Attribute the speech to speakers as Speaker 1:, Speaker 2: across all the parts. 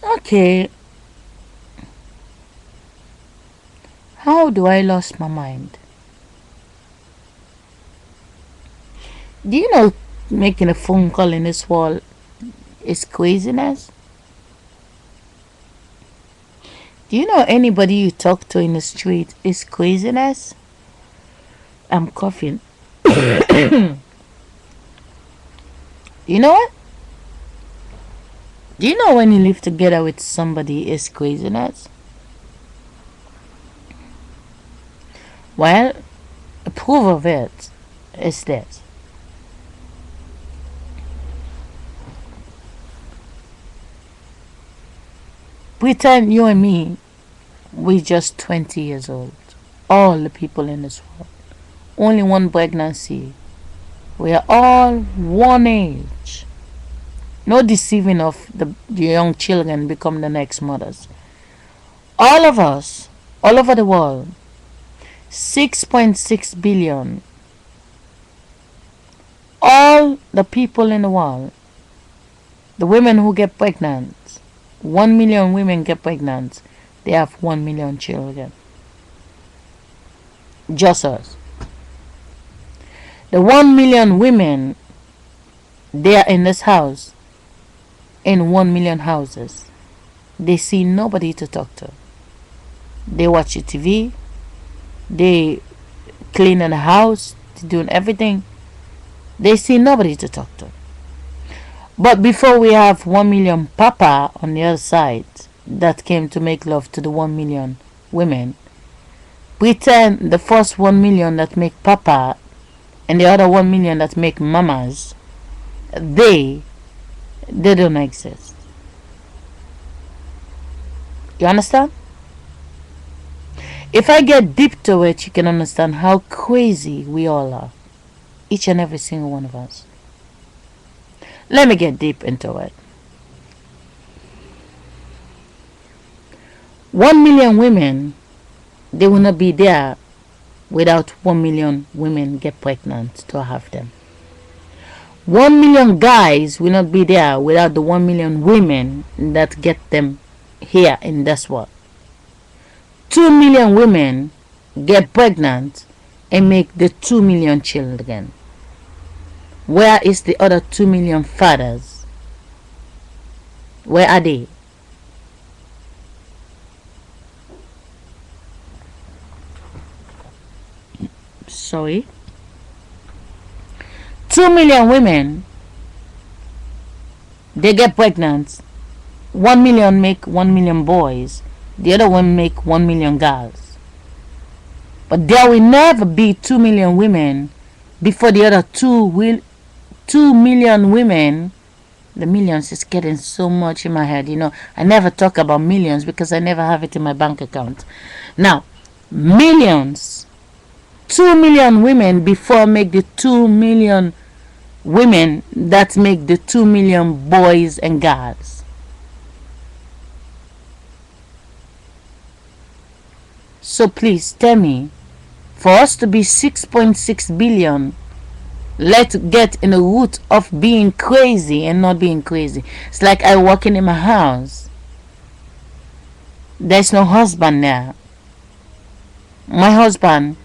Speaker 1: Okay, how do I lose my mind? Do you know making a phone call in this world is craziness? Do you know anybody you talk to in the street is craziness? I'm coughing. You know what? Do you know when you live together with somebody is craziness? Well, a proof of it is this. Pretend you and me, we're just 20 years old. All the people in this world. Only one pregnancy. We are all one age. No deceiving of the young children become the next mothers. All of us, all over the world, 6.6 billion, all the people in the world, the women who get pregnant, 1 million women get pregnant, they have 1 million children. Just us. The 1 million women, they are in this house, in 1 million houses. They see nobody to talk to. They watch TV, they clean in the house, they doing everything. They see nobody to talk to. But before we have 1 million papa on the other side that came to make love to the 1 million women, pretend the first 1 million that make papa and the other 1 million that make mamas, they don't exist. You understand? If I get deep to it, you can understand how crazy we all are. Each and every single one of us. Let me get deep into it. 1 million women, they will not be there without 1 million women get pregnant to have them. 1 million guys will not be there without the 1 million women that get them here in this world. 2 million women get pregnant and make the 2 million children. Where is the other 2 million fathers? Where are they? Sorry. 2 million women, they get pregnant. 1 million make 1 million boys. The other one make 1 million girls. But there will never be 2 million women before the other 2 million women. The millions is getting so much in my head. I never talk about millions because I never have it in my bank account. Now, millions. 2 million women before make the 2 million women that make the 2 million boys and girls. So please tell me, for us to be 6.6 billion, let's get in the root of being crazy and not being crazy. It's like I walking in my house. There's no husband there. My husband,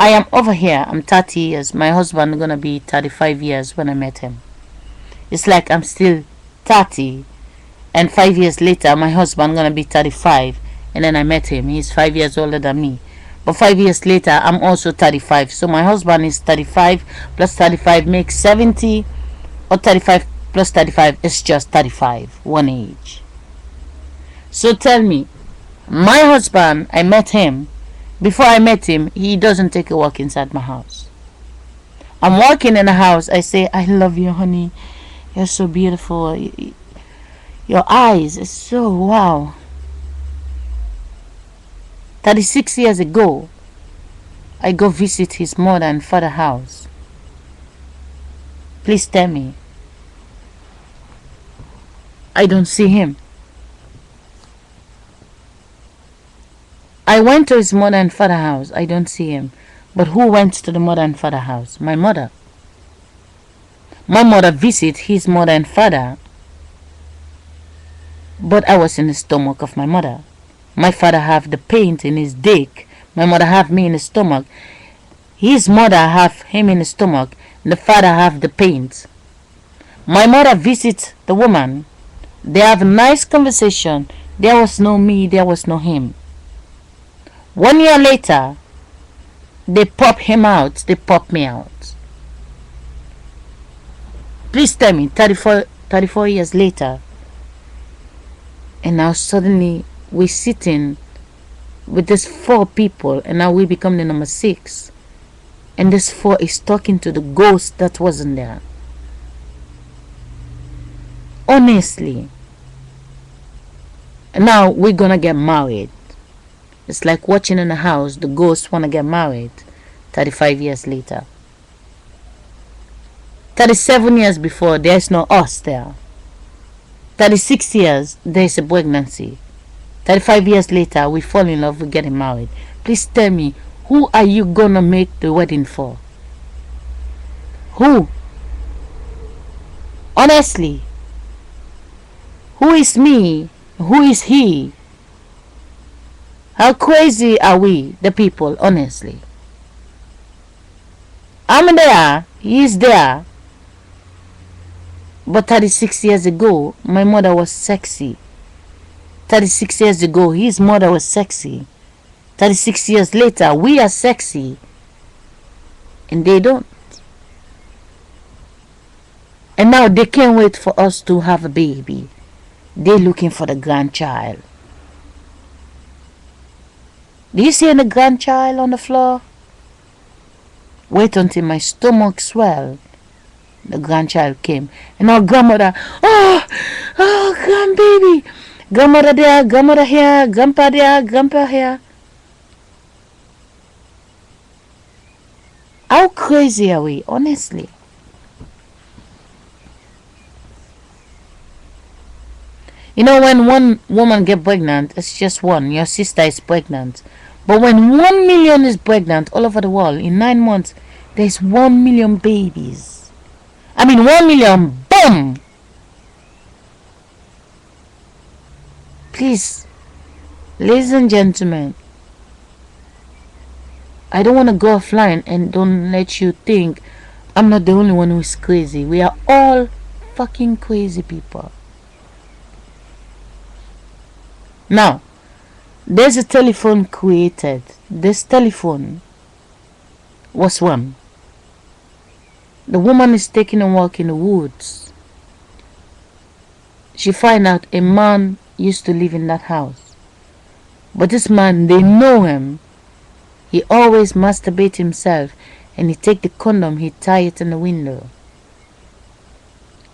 Speaker 1: I am over here. I'm 30 years. My husband gonna be 35 years when I met him. It's like I'm still 30, and 5 years later, my husband gonna be 35, and then I met him. He's 5 years older than me. But 5 years later, I'm also 35. So my husband is 35 plus 35 makes 70, or 35 plus 35 is just 35, one age. So tell me, my husband, I met him. Before I met him, he doesn't take a walk inside my house. I'm walking in the house, I say, I love you, honey. You're so beautiful. Your eyes is so wow. 36 years ago, I go visit his mother and father house. Please tell me, I don't see him. I went to his mother and father house. I don't see him. But who went to the mother and father house? My mother. My mother visit his mother and father. But I was in the stomach of my mother. My father have the pain in his dick. My mother have me in the stomach. His mother have him in the stomach. And the father have the pain. My mother visits the woman. They have a nice conversation. There was no me, there was no him. 1 year later, they pop him out, they pop me out. Please tell me, 34 years later, and now suddenly we're sitting with these 4 people, and now we become the number 6. And this 4 is talking to the ghost that wasn't there. Honestly. And now we're gonna get married. It's like watching in a house, the ghosts wanna get married 35 years later. 37 years before, there's no us there. 36 years, there's a pregnancy. 35 years later, we fall in love, we're getting married. Please tell me, who are you gonna make the wedding for? Who? Honestly. Who is me? Who is he? How crazy are we, the people, honestly? I'm there, he's there. But 36 years ago, my mother was sexy. 36 years ago, his mother was sexy. 36 years later, we are sexy. And they don't. And now they can't wait for us to have a baby. They're looking for the grandchild. Do you see any grandchild on the floor? Wait until my stomach swell. The grandchild came. And our grandmother, oh, grandbaby. Grandmother there, grandmother here, grandpa there, grandpa here. How crazy are we, honestly? You know, when one woman gets pregnant, it's just one. Your sister is pregnant. But when 1 million is pregnant all over the world, in 9 months, there's 1 million babies. I mean, 1 million, boom! Please, ladies and gentlemen, I don't want to go offline and don't let you think I'm not the only one who is crazy. We are all fucking crazy people. Now, there's a telephone created. This telephone was one. The woman is taking a walk in the woods. She find out a man used to live in that house. But this man, they know him. He always masturbate himself, and he take the condom, he tie it in the window.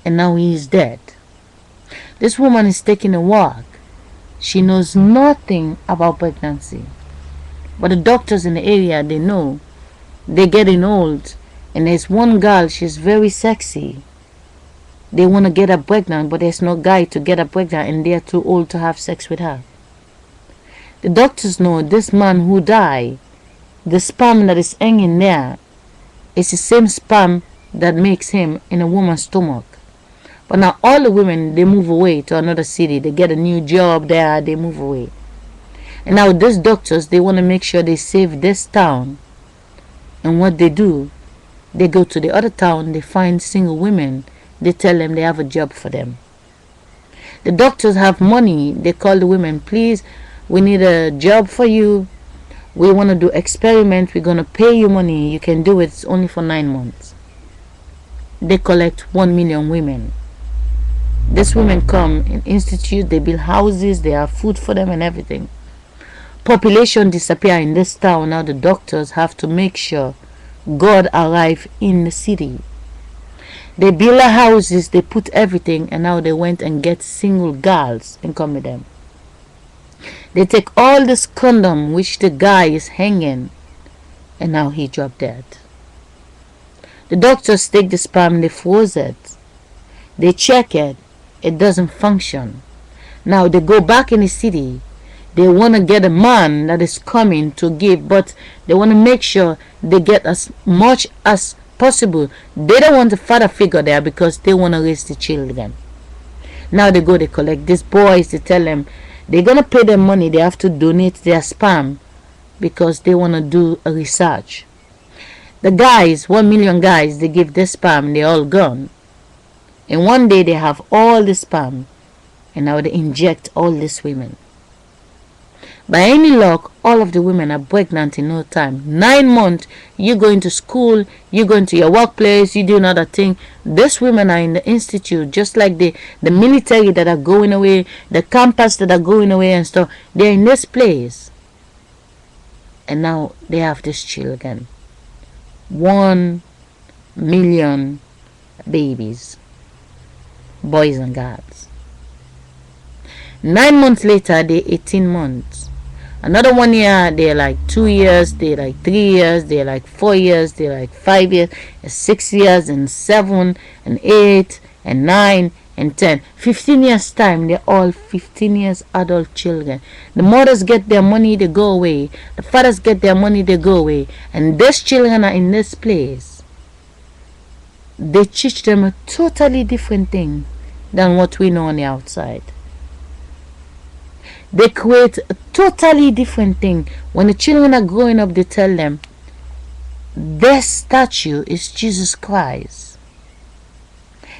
Speaker 1: And now he is dead. This woman is taking a walk. She knows nothing about pregnancy. But the doctors in the area, they know. They're getting old. And there's one girl, she's very sexy. They want to get her pregnant, but there's no guy to get her pregnant, and they're too old to have sex with her. The doctors know this man who died, the sperm that is hanging there is the same sperm that makes him in a woman's stomach. But now all the women, they move away to another city. They get a new job there, they move away. And now these doctors, they want to make sure they save this town. And what they do, they go to the other town, they find single women. They tell them they have a job for them. The doctors have money. They call the women, please, we need a job for you. We want to do experiment. We're going to pay you money. You can do it. It's only for 9 months. They collect 1 million women. These women come in institute. They build houses. They have food for them and everything. Population disappear in this town. Now the doctors have to make sure God arrive in the city. They build houses. They put everything. And now they went and get single girls and come with them. They take all this condom which the guy is hanging, and now he dropped dead. The doctors take the sperm, they froze it. They check it. It doesn't function. Now they go back in the city. They want to get a man that is coming to give, but they want to make sure they get as much as possible. They don't want a father figure there because they want to raise the children. Now they go, they collect these boys, they tell them they're gonna pay them money, they have to donate their sperm because they wanna do a research. The guys, 1 million guys, they give their sperm, they're all gone. And one day they have all the sperm, and now they inject all these women. By any luck, all of the women are pregnant in no time. 9 months, you go into school, you go into your workplace, you do another thing. These women are in the institute, just like the military that are going away, the campus that are going away and stuff. They're in this place. And now they have these children. 1 million babies, boys and girls. 9 months later, they're 18 months. Another 1 year, they're like 2 years, they're like 3 years, they're like 4 years, they're like 5 years, 6 years, and 7, and 8, and 9, and 10. 15 years time, they're all 15 years adult children. The mothers get their money, they go away. The fathers get their money, they go away. And these children are in this place. They teach them a totally different thing than what we know on the outside. They create a totally different thing. When the children are growing up, they tell them their statue is Jesus Christ,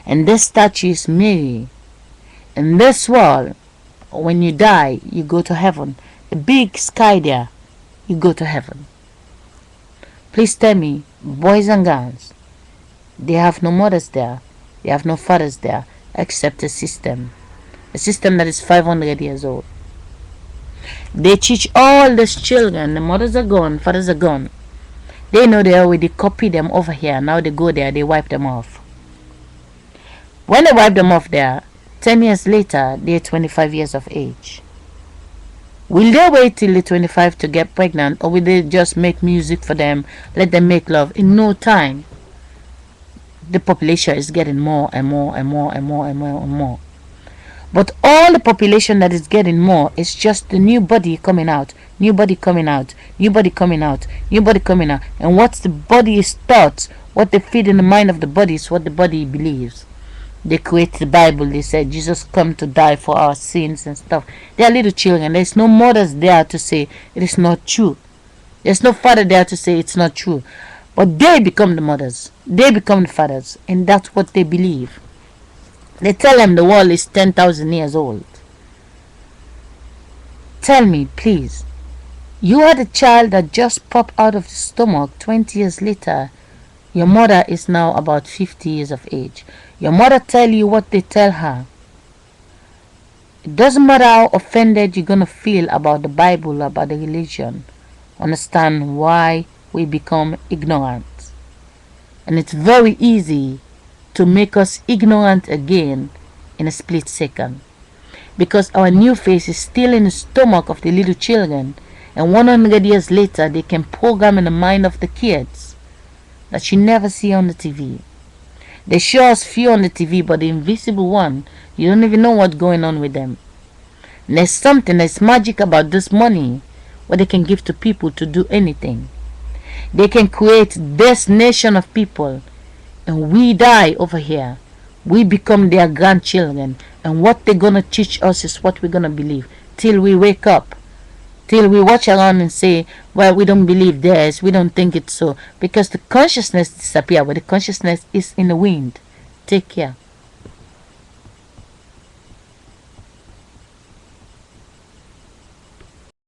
Speaker 1: and their statue is Mary, and this wall, when you die, you go to heaven. The big sky there, you go to heaven. Please tell me, boys and girls, they have no mothers there, they have no fathers there, except a system that is 500 years old. They teach all these children, the mothers are gone, fathers are gone. They know they already copy them over here. Now they go there, they wipe them off. When they wipe them off there, 10 years later, they're 25 years of age. Will they wait till they're 25 to get pregnant, or will they just make music for them, let them make love? In no time, the population is getting more and more and more and more and more and more. But all the population that is getting more is just the new body coming out, new body coming out, new body coming out, new body coming out. And what the body is taught, what they feed in the mind of the body is what the body believes. They create the Bible, they said Jesus come to die for our sins and stuff. They are little children. There's no mothers there to say it is not true. There's no father there to say it's not true. But they become the mothers, they become the fathers, and that's what they believe. They tell them the world is 10,000 years old. Tell me, please, you are the child that just popped out of the stomach 20 years later. Your mother is now about 50 years of age. Your mother tell you what they tell her. It doesn't matter how offended you're going to feel about the Bible, about the religion. Understand why we become ignorant. And it's very easy to make us ignorant again in a split second, because our new face is still in the stomach of the little children, and 100 years later they can program in the mind of the kids that you never see on the TV. They show us few on the TV, but the invisible one, you don't even know what's going on with them. And there's something that's magic about this money, what they can give to people to do anything. They can create this nation of people, and we die over here. We become their grandchildren, and what they're gonna teach us is what we're gonna believe till we wake up, till we watch around and say, well, we don't believe this, we don't think it's so, because the consciousness disappears, but the consciousness is in the wind. Take care.